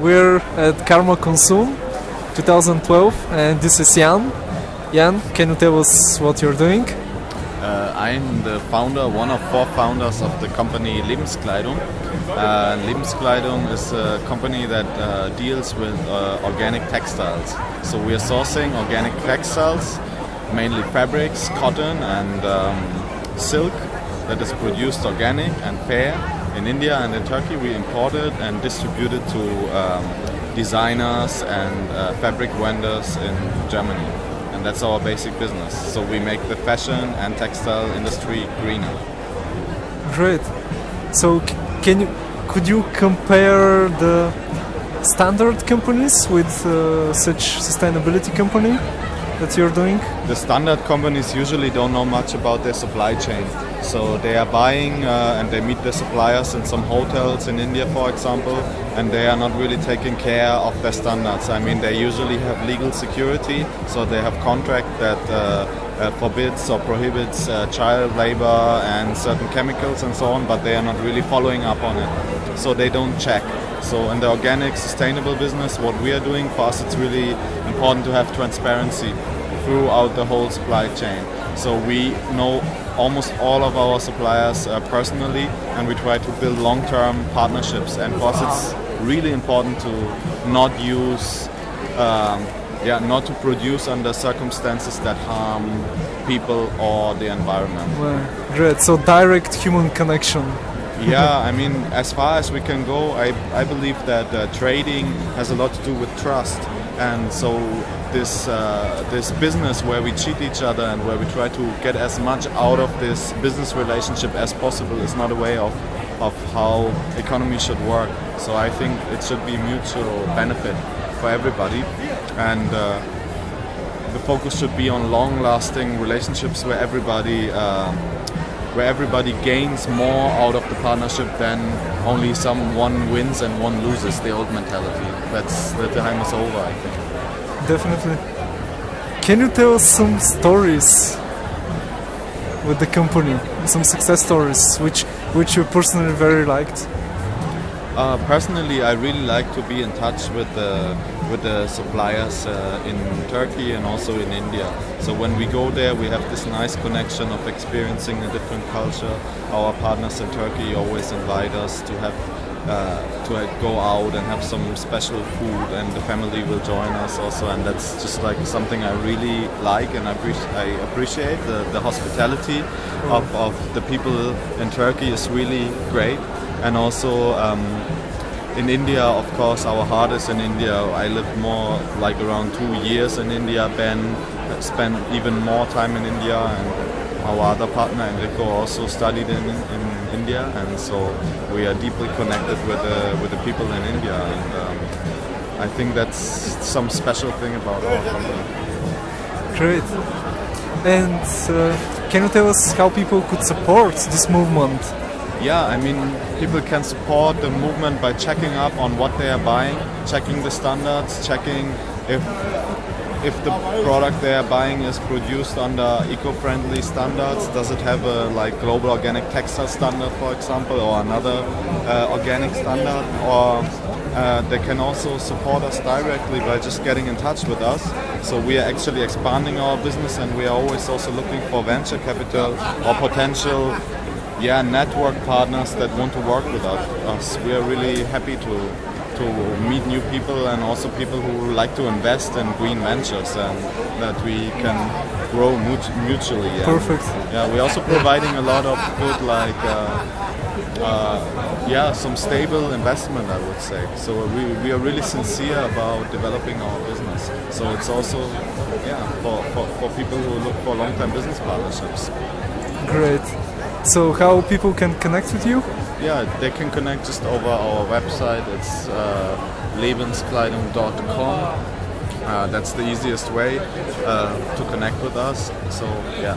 we're at Karma Consume 2012, and this is Jan. Jan, can you tell us what you're doing? I'm the founder, one of 4 founders of the company Lebenskleidung. Lebenskleidung is a company that deals with organic textiles. So we are sourcing organic textiles, mainly fabrics, cotton and silk that is produced organic and fair in India, and in Turkey we import it and distribute it to designers and fabric vendors in Germany. And that's our basic business. So we make the fashion and textile industry greener. Great. So could you compare the standard companies with such sustainability company that you're doing? The standard companies usually don't know much about their supply chain. So they are buying and they meet their suppliers in some hotels in India, for example, and they are not really taking care of their standards. I mean, they usually have legal security, so they have contract that forbids or prohibits child labor and certain chemicals and so on, but they are not really following up on it. So they don't check. So in the organic, sustainable business, what we are doing, for us it's really important to have transparency throughout the whole supply chain. So we know almost all of our suppliers personally, and we try to build long-term partnerships. And for us it's really important to not use, not to produce under circumstances that harm people or the environment. Well, great, so direct human connection. Yeah, I mean, as far as we can go, I believe that trading has a lot to do with trust, and so this business where we cheat each other and where we try to get as much out of this business relationship as possible is not a way of how economy should work. So I think it should be mutual benefit for everybody, and the focus should be on long-lasting relationships where everybody gains more out of the partnership than only one wins and one loses, the old mentality. The time is over, I think. Definitely. Can you tell us some stories with the company, some success stories which you personally very liked? Personally, I really like to be in touch with the suppliers in Turkey and also in India. So when we go there, we have this nice connection of experiencing a different culture. Our partners in Turkey always invite us to go out and have some special food, and the family will join us also. And that's just like something I really like, and I appreciate the hospitality of the people in Turkey is really great. And also in India, of course, our heart is in India. I lived more like around 2 years in India. Ben spent even more time in India, and our other partner Enrico also studied in India, and so we are deeply connected with the people in India. And I think that's some special thing about our company. Great. And can you tell us how people could support this movement? Yeah, I mean, people can support the movement by checking up on what they are buying, checking the standards, checking if the product they are buying is produced under eco-friendly standards. Does it have a global organic textile standard, for example, or another organic standard? Or they can also support us directly by just getting in touch with us. So we are actually expanding our business, and we are always also looking for venture capital or potential network partners that want to work with us. We are really happy to meet new people, and also people who like to invest in green ventures, and that we can grow mutually. Perfect. Yeah, we're also providing a lot of good, some stable investment, I would say. So we are really sincere about developing our business. So it's also for people who look for long-term business partnerships. Great. So how people can connect with you? Yeah, they can connect just over our website. It's lebenskleidung.com. That's the easiest way to connect with us. So yeah,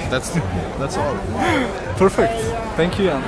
that's all. Perfect. Thank you, Jan.